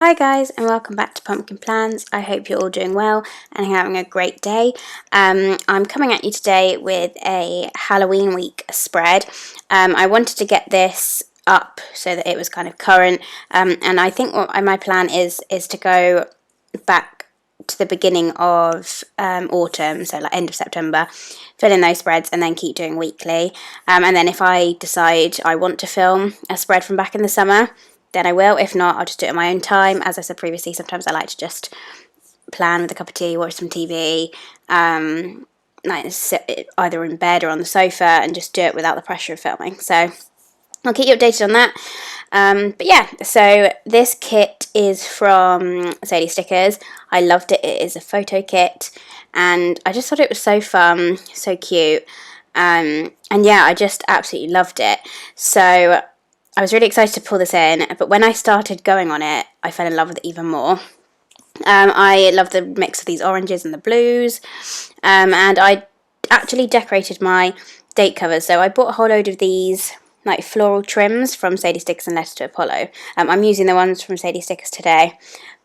Hi guys, and welcome back to Pumpkin Plans. I hope you're all doing well and having a great day. I'm coming at you today with a Halloween week spread. I wanted to get this up so that it was kind of current, and I think what my plan is to go back to the beginning of autumn, so like end of September, fill in those spreads and then keep doing weekly. And then if I decide I want to film a spread from back in the summer, then I will. If not, I'll just do it at my own time. As I said previously, sometimes I like to just plan with a cup of tea, watch some TV, like sit either in bed or on the sofa and just do it without the pressure of filming. So I'll keep you updated on that. But yeah, so this kit is from Sadie Stickers. I loved it. It is a photo kit, and I just thought it was so fun, so cute. And yeah, I just absolutely loved it. So I was really excited to pull this in, but when I started going on it, I fell in love with it even more. I love the mix of these oranges and the blues, and I actually decorated my date covers. So I bought a whole load of these like floral trims from Sadie Stickers and Letter to Apollo. I'm using the ones from Sadie Stickers today,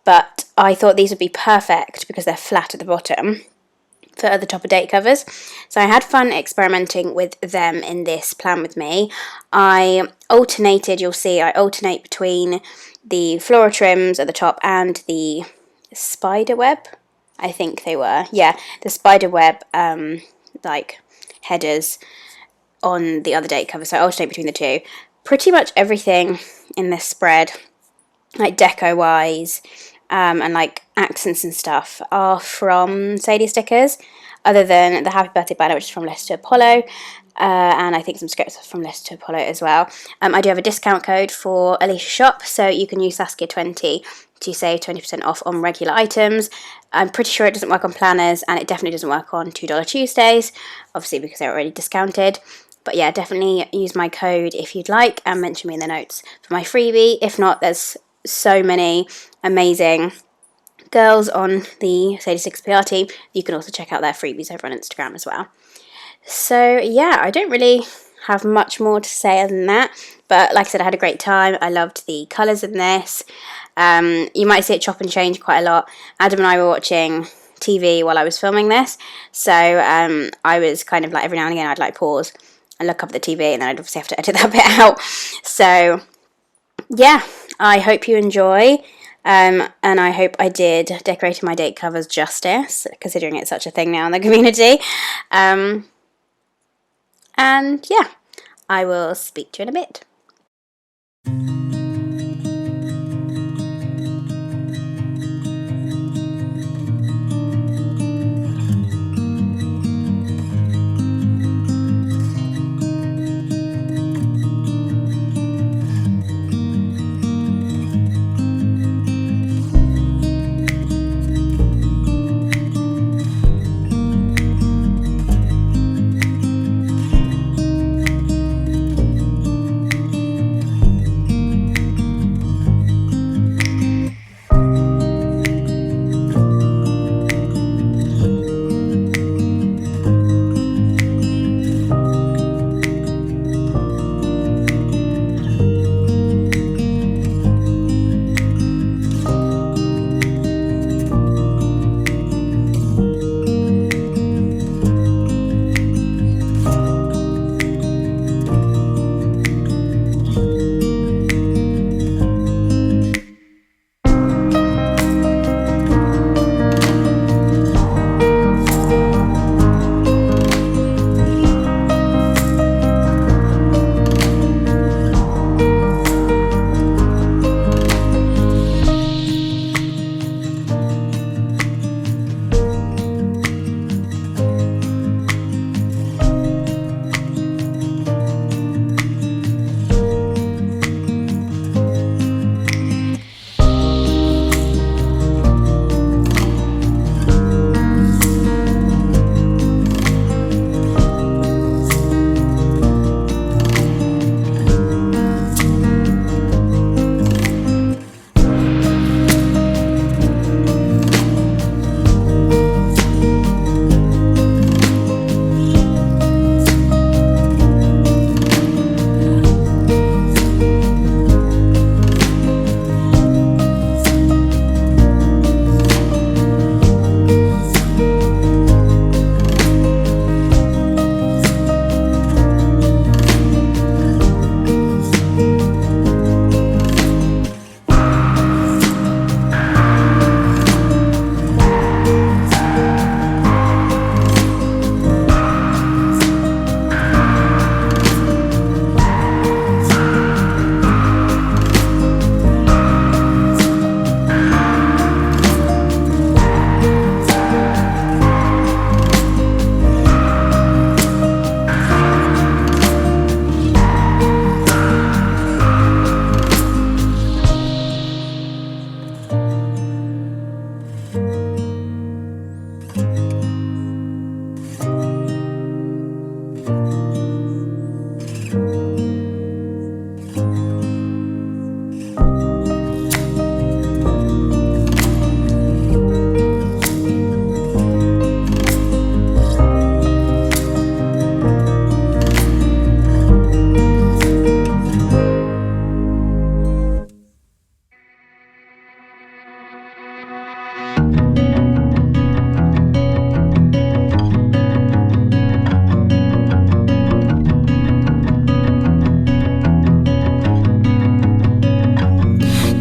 but I thought these would be perfect because they're flat at the bottom for the top of date covers. So I had fun experimenting with them in this plan with me. I alternated, you'll see, I alternate between the floral trims at the top and the spider web, I think they were. Yeah, the spider web like headers on the other date cover. So I alternate between the two. Pretty much everything in this spread, like deco wise, and like accents and stuff, are from Sadie Stickers, other than the Happy Birthday banner, which is from Letter to Apollo, and I think some scripts from Letter to Apollo as well. I do have a discount code for Alicia Shop, so you can use Saskia20 to save 20% off on regular items. I'm pretty sure it doesn't work on planners, and it definitely doesn't work on $2 Tuesdays, obviously because they're already discounted. But yeah, definitely use my code if you'd like, and mention me in the notes for my freebie. If not, there's so many amazing girls on the Sadie Stickers PR team. You can also check out their freebies over on Instagram as well. So yeah, I don't really have much more to say other than that, but like I said, I had a great time. I loved the colours in this. You might see it chop and change quite a lot. Adam and I were watching TV while I was filming this, so I was kind of like, every now and again I'd like pause and look up at the TV, and then I'd obviously have to edit that bit out. So yeah, I hope you enjoy, and I hope I did decorating my date covers justice, considering it's such a thing now in the community. And yeah, I will speak to you in a bit.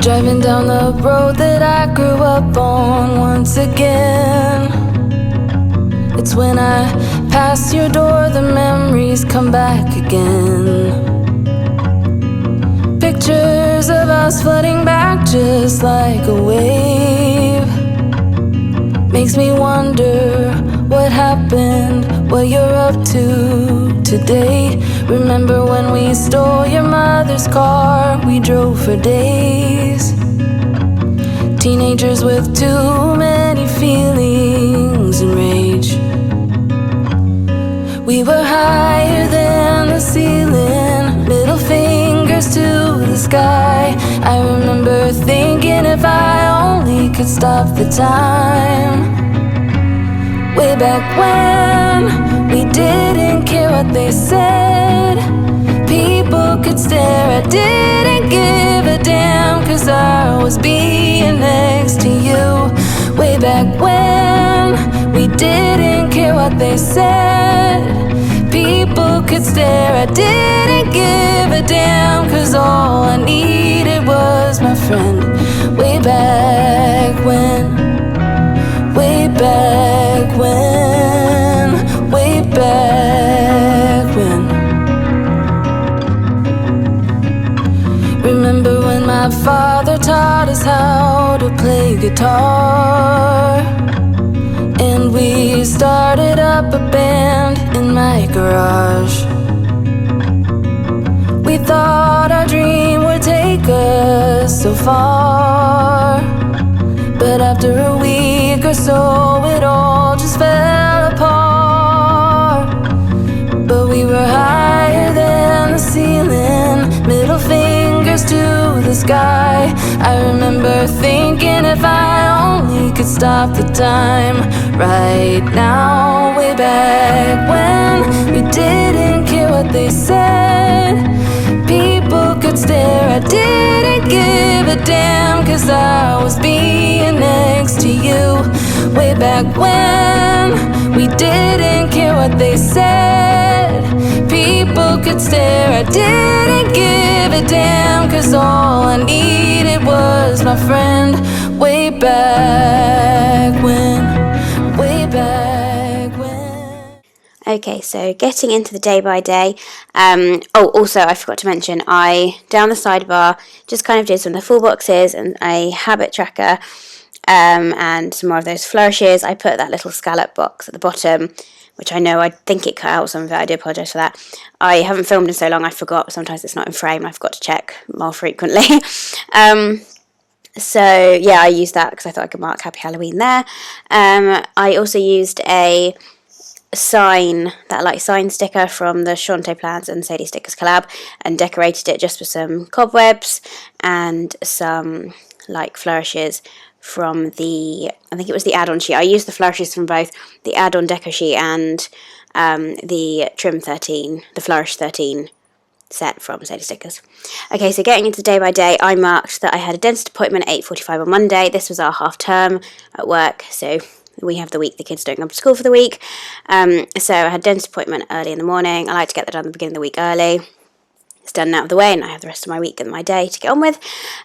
Driving down the road that I grew up on once again. It's when I pass your door the memories come back again. Pictures of us floating back just like a wave. Makes me wonder what happened, what you're up to today. Remember when we stole your mother's car, we drove for days. Teenagers with too many feelings and rage. We were higher than the ceiling, middle fingers to the sky. I remember thinking if I only could stop the time. Way back when we didn't care what they said. People could stare, I didn't give a damn, 'cause I was being next to you. Way back when we didn't care what they said. People could stare, I didn't give a damn, 'cause all I needed was my friend. Way back when. Way back when, way back when. Remember when my father taught us how to play guitar, and we started up a band in my garage. We thought our dream would take us so far, but after a week or so, it all just fell apart. But we were higher than the ceiling, middle fingers to the sky. I remember thinking if I only could stop the time right now. Way back when we didn't care what they said. People could stare, I didn't give a damn, 'cause I was being next to you. Way back when we didn't care what they said. People could stare, I didn't give a damn, 'cause all I needed was my friend. Way back when, way back when. Okay, so getting into the day by day. Also, I forgot to mention, I, down the sidebar, just kind of did some of the full boxes and a habit tracker, and some more of those flourishes. I put that little scallop box at the bottom, which I know I think it cut out some of it. I do apologise for that. I haven't filmed in so long, I forgot. Sometimes it's not in frame, I forgot to check more frequently. So yeah, I used that because I thought I could mark Happy Halloween there. I also used a sign sticker from the Shantae Plans and Sadie Stickers collab, and decorated it just with some cobwebs and some like flourishes from the, I think it was the add-on sheet. I used the flourishes from both the add-on deco sheet and the Trim 13, the Flourish 13 set from Sadie Stickers. Okay, so getting into day by day, I marked that I had a dentist appointment at 8:45 on Monday. This was our half term at work, so we have the week the kids don't come to school for the week. So I had a dentist appointment early in the morning. I like to get that done at the beginning of the week early. It's done out of the way, and I have the rest of my week and my day to get on with.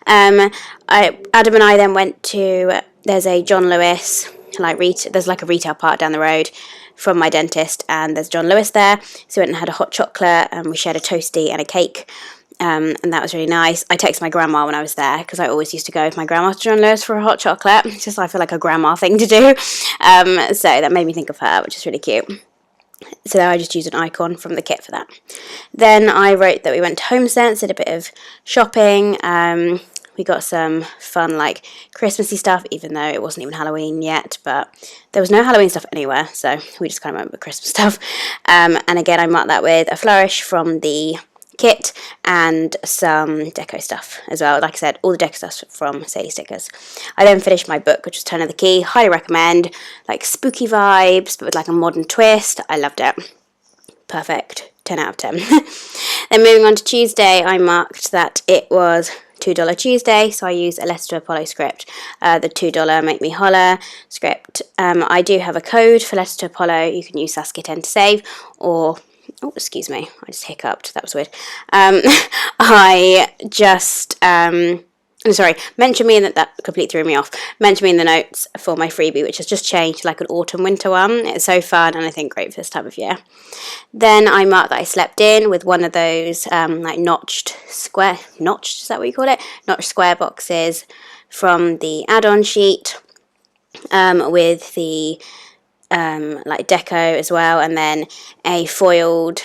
Adam and I then went to, there's a John Lewis, there's like a retail park down the road from my dentist, and there's John Lewis there. So we went and had a hot chocolate, and we shared a toastie and a cake. And that was really nice. I texted my grandma when I was there, because I always used to go with my grandma to John Lewis for a hot chocolate. It's just, I feel like a grandma thing to do. So that made me think of her, which is really cute. So I just used an icon from the kit for that. Then I wrote that we went to HomeSense, did a bit of shopping. We got some fun, like, Christmassy stuff, even though it wasn't even Halloween yet, but there was no Halloween stuff anywhere, so we just kind of went with Christmas stuff. And again, I marked that with a flourish from the kit and some deco stuff as well. Like I said, all the deco stuff from Sadie Stickers. I then finished my book, which was Turn of the Key. Highly recommend. Like spooky vibes, but with like a modern twist. I loved it. Perfect. 10 out of 10. Then moving on to Tuesday, I marked that it was $2 Tuesday, so I used a Letter to Apollo script, the $2 Make Me Holler script. I do have a code for Letter to Apollo. You can use Saskia 10 to save, or, oh, excuse me, I just hiccuped, that was weird. I just Sorry, mention me in that completely threw me off. Mention me in the notes for my freebie, which has just changed to like an autumn winter one. It's so fun and I think great for this time of year. Then I marked that I slept in with one of those like notched, is that what you call it? Notched square boxes from the add-on sheet with the like deco as well, and then a foiled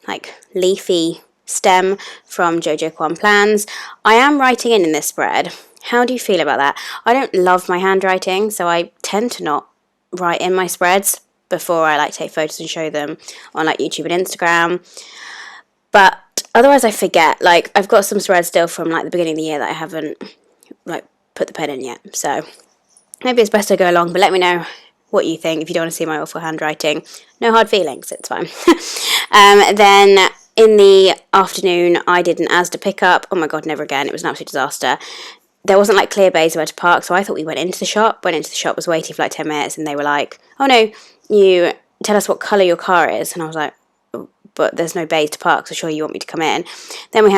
like leafy stem from Jojo Kwan Plans. I am writing in this spread. How do you feel about that? I don't love my handwriting, so I tend to not write in my spreads before I like take photos and show them on like YouTube and Instagram. But otherwise I forget. Like I've got some spreads still from like the beginning of the year that I haven't like put the pen in yet. So maybe it's best to go along, but let me know what you think if you don't want to see my awful handwriting. No hard feelings, it's fine. Then in the afternoon, I did an Asda pickup. Oh my god, never again. It was an absolute disaster. There wasn't like clear bays where to park, so I thought we went into the shop. Went into the shop, was waiting for like 10 minutes, and they were like, oh no, you tell us what colour your car is. And I was like, oh, but there's no bays to park, so sure you want me to come in. Then they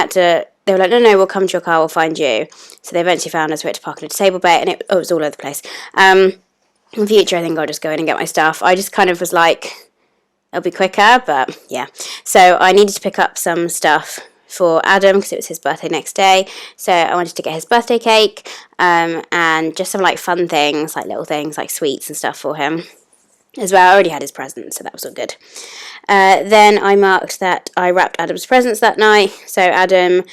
were like, no, we'll come to your car, we'll find you. So they eventually found us, we had to park in a disabled bay, and it was all over the place. In future, I think I'll just go in and get my stuff. I just kind of was like, it'll be quicker, but yeah. So I needed to pick up some stuff for Adam because it was his birthday next day. So I wanted to get his birthday cake and just some like fun things, like little things like sweets and stuff for him as well. I already had his present, so that was all good. Then I marked that I wrapped Adam's presents that night. So Adam,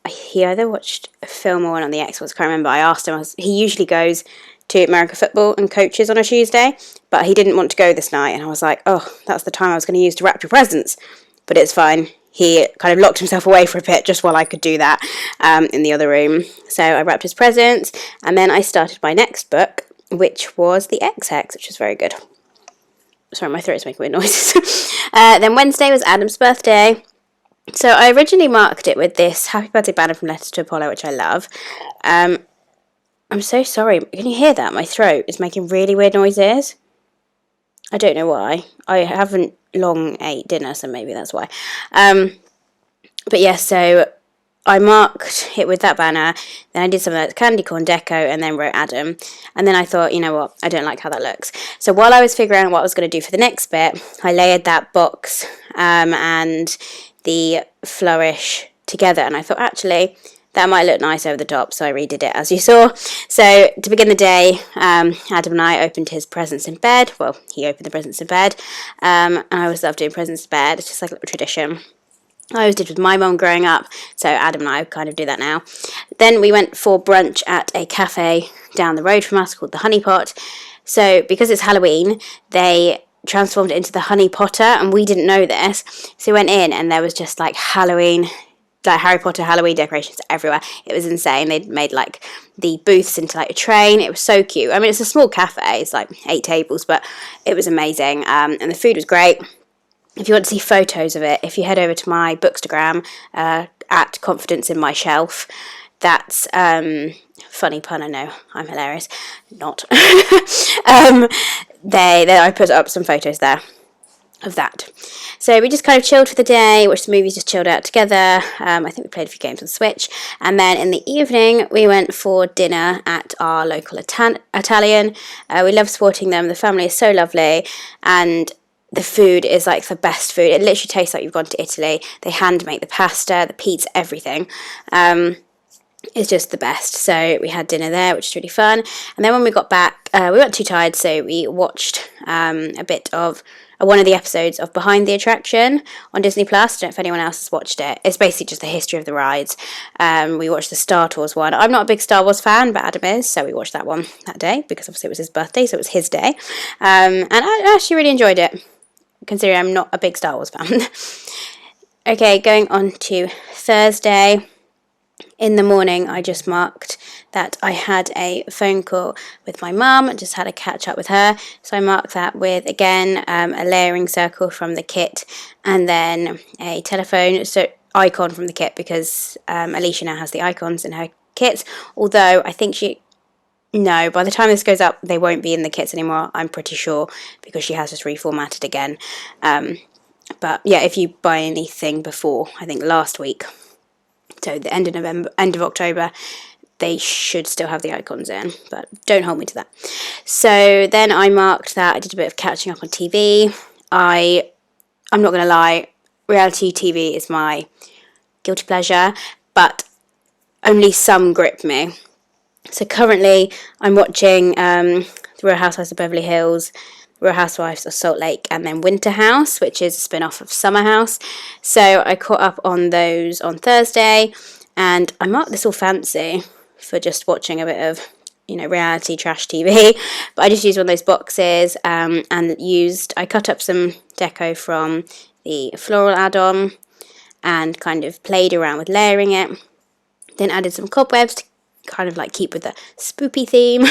he either watched a film or one on the Xbox, I can't remember. I asked him, he usually goes to American football and coaches on a Tuesday, but he didn't want to go this night, and I was like, oh, that's the time I was going to use to wrap your presents, but it's fine. He kind of locked himself away for a bit just while I could do that in the other room. So I wrapped his presents, and then I started my next book, which was The XX, which was very good. Sorry, my throat's making weird noises. Then Wednesday was Adam's birthday. So I originally marked it with this Happy Birthday banner from Letters to Apollo, which I love. I'm so sorry. Can you hear that? My throat is making really weird noises. I don't know why. I haven't long ate dinner, so maybe that's why. But yeah, so I marked it with that banner. Then I did some of that candy corn deco and then wrote Adam. And then I thought, you know what? I don't like how that looks. So while I was figuring out what I was going to do for the next bit, I layered that box and the flourish together. And I thought, actually, that might look nice over the top, so I redid it as you saw. So to begin the day, Adam and I opened his presents in bed. Well, he opened the presents in bed. And I always love doing presents in bed. It's just like a little tradition. I always did with my mum growing up, so Adam and I kind of do that now. Then we went for brunch at a cafe down the road from us called the Honey Pot. So because it's Halloween, they transformed it into the Honey Potter, and we didn't know this. So we went in, and there was just like Halloween, like Harry Potter Halloween decorations everywhere. It was insane. They'd made like the booths into like a train. It was so cute. I mean, it's a small cafe. It's like 8 tables, but it was amazing. And the food was great. If you want to see photos of it, if you head over to my Bookstagram at Confidence in My Shelf, that's funny pun. I know, I'm hilarious. Not. I put up some photos there of that. So we just kind of chilled for the day, watched the movies, just chilled out together. I think we played a few games on Switch. And then in the evening, we went for dinner at our local Italian. We love supporting them. The family is so lovely. And the food is like the best food. It literally tastes like you've gone to Italy. They hand make the pasta, the pizza, everything. It's just the best. So we had dinner there, which is really fun. And then when we got back, we weren't too tired, so we watched a bit of one of the episodes of Behind the Attraction on Disney Plus. I don't know if anyone else has watched it. It's basically just the history of the rides. We watched the Star Tours one. I'm not a big Star Wars fan, but Adam is, so we watched that one that day because obviously it was his birthday, so it was his day. And I actually really enjoyed it, considering I'm not a big Star Wars fan. Okay, going on to Thursday. In the morning, I just marked that I had a phone call with my mum, just had a catch up with her. So I marked that with, again, a layering circle from the kit and then a telephone icon from the kit because Alicia now has the icons in her kits. Although I think no, by the time this goes up, they won't be in the kits anymore, I'm pretty sure, because she has just reformatted again. But yeah, if you buy anything before, I think last week, so the end of October, they should still have the icons in, but don't hold me to that. So then I marked that. I did a bit of catching up on TV. I'm not going to lie, reality TV is my guilty pleasure, but only some grip me. So currently I'm watching The Real Housewives of Beverly Hills, The Real Housewives of Salt Lake, and then Winter House, which is a spin-off of Summer House. So I caught up on those on Thursday, and I marked this all fancy for just watching a bit of, reality trash TV. But I just used one of those boxes and I cut up some deco from the floral add-on and kind of played around with layering it. Then added some cobwebs to kind of like keep with the spoopy theme,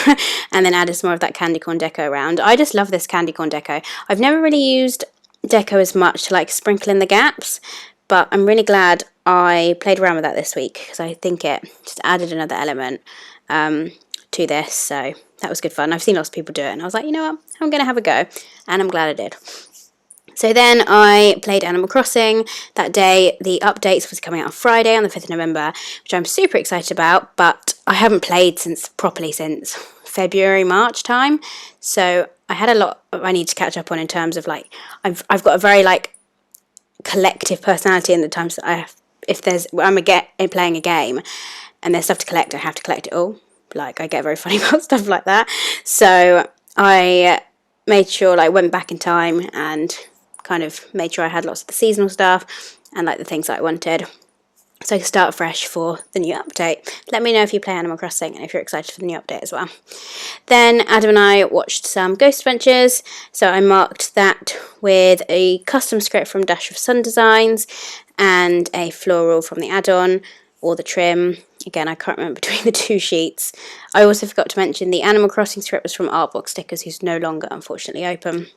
and then added some more of that candy corn deco around. I just love this candy corn deco. I've never really used deco as much to like sprinkle in the gaps, but I'm really glad I played around with that this week because I think it just added another element to this. So that was good fun. I've seen lots of people do it, and I was like, you know what, I'm going to have a go, and I'm glad I did. So then I played Animal Crossing that day. The updates was coming out on Friday on the 5th of November, which I'm super excited about, but I haven't played properly since February, March time. So I had a lot I need to catch up on in terms of like, I've got a very like collective personality in the times that I'm playing a game and there's stuff to collect, I have to collect it all. Like, I get very funny about stuff like that. So I made sure, like, went back in time and kind of made sure I had lots of the seasonal stuff and like the things that I wanted, so I can start fresh for the new update. Let me know if you play Animal Crossing and if you're excited for the new update as well. Then Adam and I watched some Ghost Adventures, so I marked that with a custom script from Dash of Sun Designs and a floral from the add-on or the trim. Again, I can't remember between the two sheets. I also forgot to mention the Animal Crossing script was from Artbox Stickers, who's no longer unfortunately open.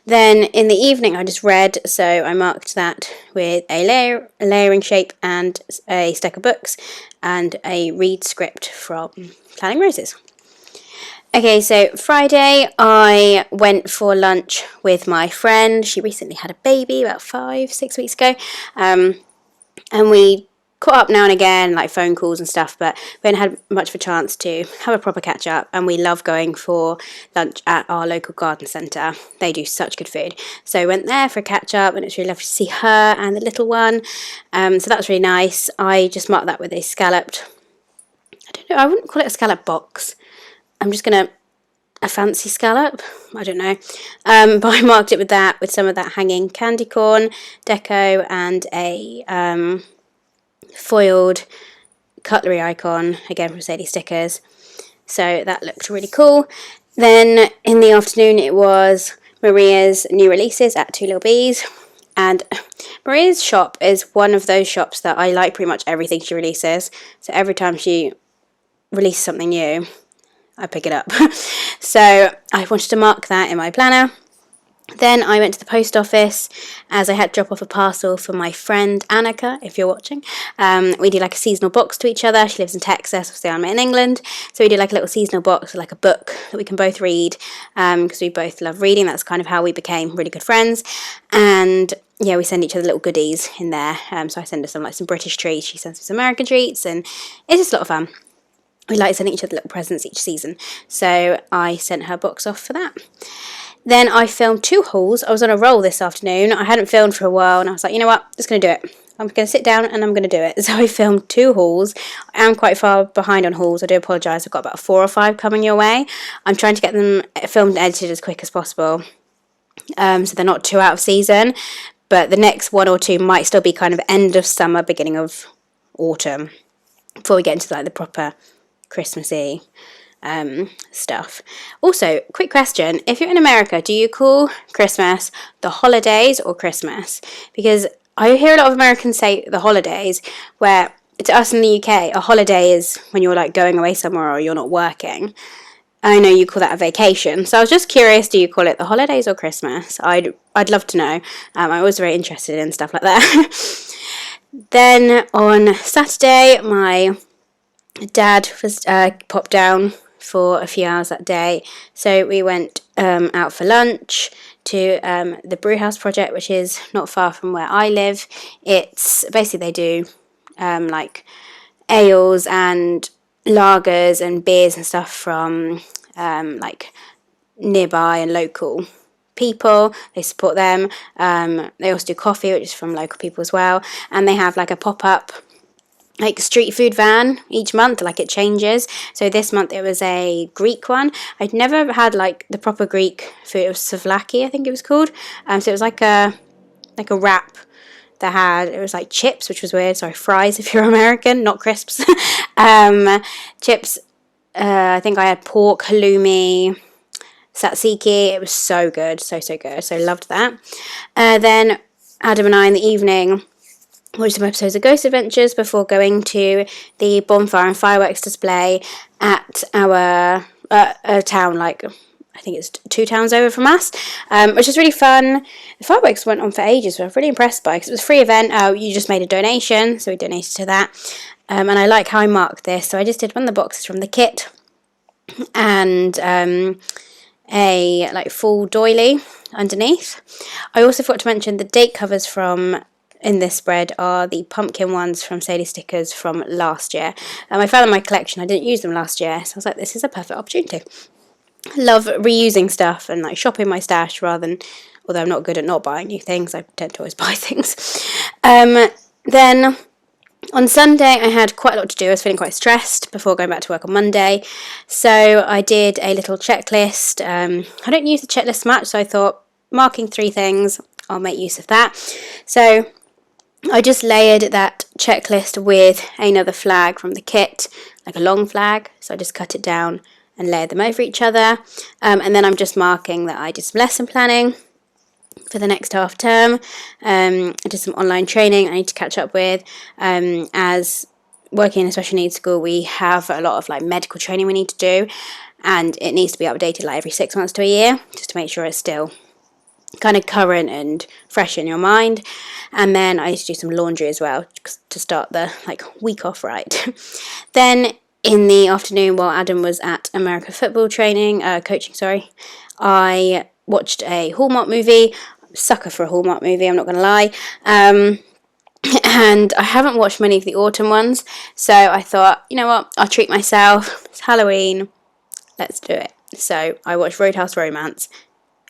Then in the evening I just read, so I marked that with a layering shape and a stack of books and a read script from Planning Roses. Okay, so Friday I went for lunch with my friend. She recently had a baby about 5-6 weeks ago, and we caught up now and again, like phone calls and stuff, but we hadn't had much of a chance to have a proper catch up, and we love going for lunch at our local garden centre. They do such good food. So I went there for a catch up, and it's really lovely to see her and the little one. So that was really nice. I just marked that with a scalloped, I don't know, I wouldn't call it a scallop box. I'm just going to, a fancy scallop, I don't know. But I marked it with that, with some of that hanging candy corn deco and a foiled cutlery icon, again from Sadie Stickers. So that looked really cool. Then in the afternoon it was Maria's new releases at Two Little Bees. And Maria's shop is one of those shops that I like pretty much everything she releases. So every time she releases something new, I pick it up. So I wanted to mark that in my planner. Then I went to the post office as I had to drop off a parcel for my friend Annika, if you're watching. We do like a seasonal box to each other. She lives in Texas, obviously I'm in England. So we do like a little seasonal box, like a book that we can both read, because we both love reading. That's kind of how we became really good friends. And yeah, we send each other little goodies in there. So I send her some British treats, she sends me some American treats, and it's just a lot of fun. We like sending each other little presents each season. So I sent her a box off for that. Then I filmed 2 hauls. I was on a roll this afternoon. I hadn't filmed for a while, and I was like, you know what, I'm just going to do it. I'm going to sit down and I'm going to do it. So I filmed 2 hauls. I am quite far behind on hauls. I do apologise. I've got about 4 or 5 coming your way. I'm trying to get them filmed and edited as quick as possible. So they're not too out of season. But the next 1 or 2 might still be kind of end of summer, beginning of autumn, before we get into like the proper Christmassy stuff. Also, quick question, if you're in America, do you call Christmas the holidays or Christmas? Because I hear a lot of Americans say the holidays, where to us in the UK, a holiday is when you're like going away somewhere or you're not working. I know you call that a vacation, so I was just curious, do you call it the holidays or Christmas? I'd love to know. I'm always very interested in stuff like that. Then on Saturday, my dad was popped down for a few hours that day, so we went out for lunch to the Brewhouse Project, which is not far from where I live. It's basically, they do like ales and lagers and beers and stuff from like nearby and local people. They support them. They also do coffee, which is from local people as well, and they have like a pop-up like street food van each month, like it changes. So this month it was a Greek one. I'd never had like the proper Greek food. It was souvlaki, I think it was called. So it was like a wrap that had, it was like chips, which was weird. Sorry, fries if you're American, not crisps. Chips. I think I had pork, halloumi, tzatziki. It was so good, so good. So loved that. Then Adam and I in the evening watched some episodes of Ghost Adventures before going to the bonfire and fireworks display at our town, like I think it's 2 towns over from us, which was really fun. The fireworks went on for ages, so I was really impressed by it, because it was a free event. You just made a donation, so we donated to that. And I like how I marked this, so I just did one of the boxes from the kit and a like full doily underneath. I also forgot to mention the date covers from in this spread are the pumpkin ones from Sadie stickers from last year. I found them in my collection. I didn't use them last year, so I was like, this is a perfect opportunity. I love reusing stuff and like shopping my stash rather than, although I'm not good at not buying new things, I tend to always buy things. Then on Sunday I had quite a lot to do. I was feeling quite stressed before going back to work on Monday, so I did a little checklist. I don't use the checklist much, so I thought marking 3 things, I'll make use of that. So I just layered that checklist with another flag from the kit, like a long flag, so I just cut it down and layered them over each other, and then I'm just marking that I did some lesson planning for the next half term. I did some online training I need to catch up with. As working in a special needs school, we have a lot of like medical training we need to do, and it needs to be updated like every 6 months to a year, just to make sure it's still kind of current and fresh in your mind. And then I used to do some laundry as well to start the like week off right. Then in the afternoon, while Adam was at America football coaching, I watched a Hallmark movie. Sucker for a Hallmark movie, I'm not going to lie. And I haven't watched many of the autumn ones, so I thought, you know what, I'll treat myself. It's Halloween, let's do it. So I watched Roadhouse Romance.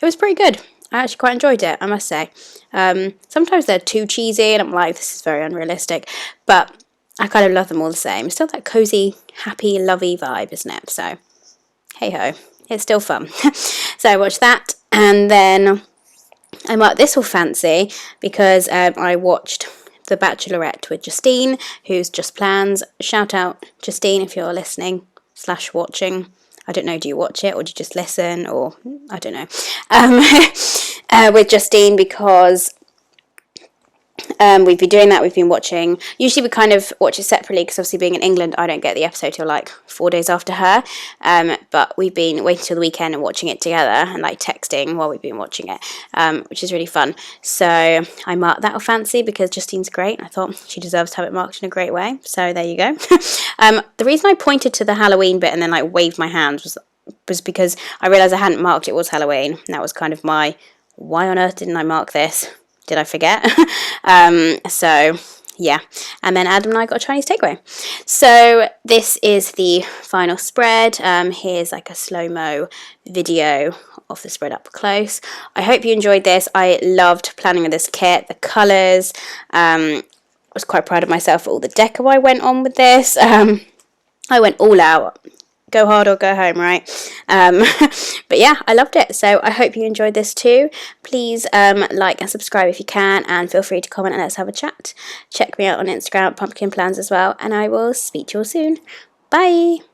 It was pretty good. I actually quite enjoyed it, I must say. Sometimes they're too cheesy and I'm like, this is very unrealistic, but I kind of love them all the same. It's still that cozy, happy, lovey vibe, isn't it? So, hey ho, it's still fun. So I watched that, and then I marked this all fancy because I watched The Bachelorette with Justine, who's Just Plans. Shout out Justine if you're listening / watching. I don't know, do you watch it or do you just listen, or I don't know. With Justine, because we've been doing that. We've been watching, usually we kind of watch it separately, because obviously being in England I don't get the episode till like 4 days after her, but we've been waiting till the weekend and watching it together and like texting while we've been watching it, which is really fun. So I marked that all fancy because Justine's great and I thought she deserves to have it marked in a great way, so there you go. The reason I pointed to the Halloween bit and then like waved my hands was because I realised I hadn't marked it was Halloween, and that was kind of my, why on earth didn't I mark this? Did I forget? So yeah, and then Adam and I got a Chinese takeaway. So this is the final spread. Here's like a slow-mo video of the spread up close. I hope you enjoyed this. I loved planning with this kit, the colours. I was quite proud of myself for all the deco I went on with this. I went all out. Go hard or go home, right? But yeah, I loved it. So I hope you enjoyed this too. Please like and subscribe if you can, and feel free to comment and let's have a chat. Check me out on Instagram at Pumpkin Plans as well, and I will speak to you all soon. Bye!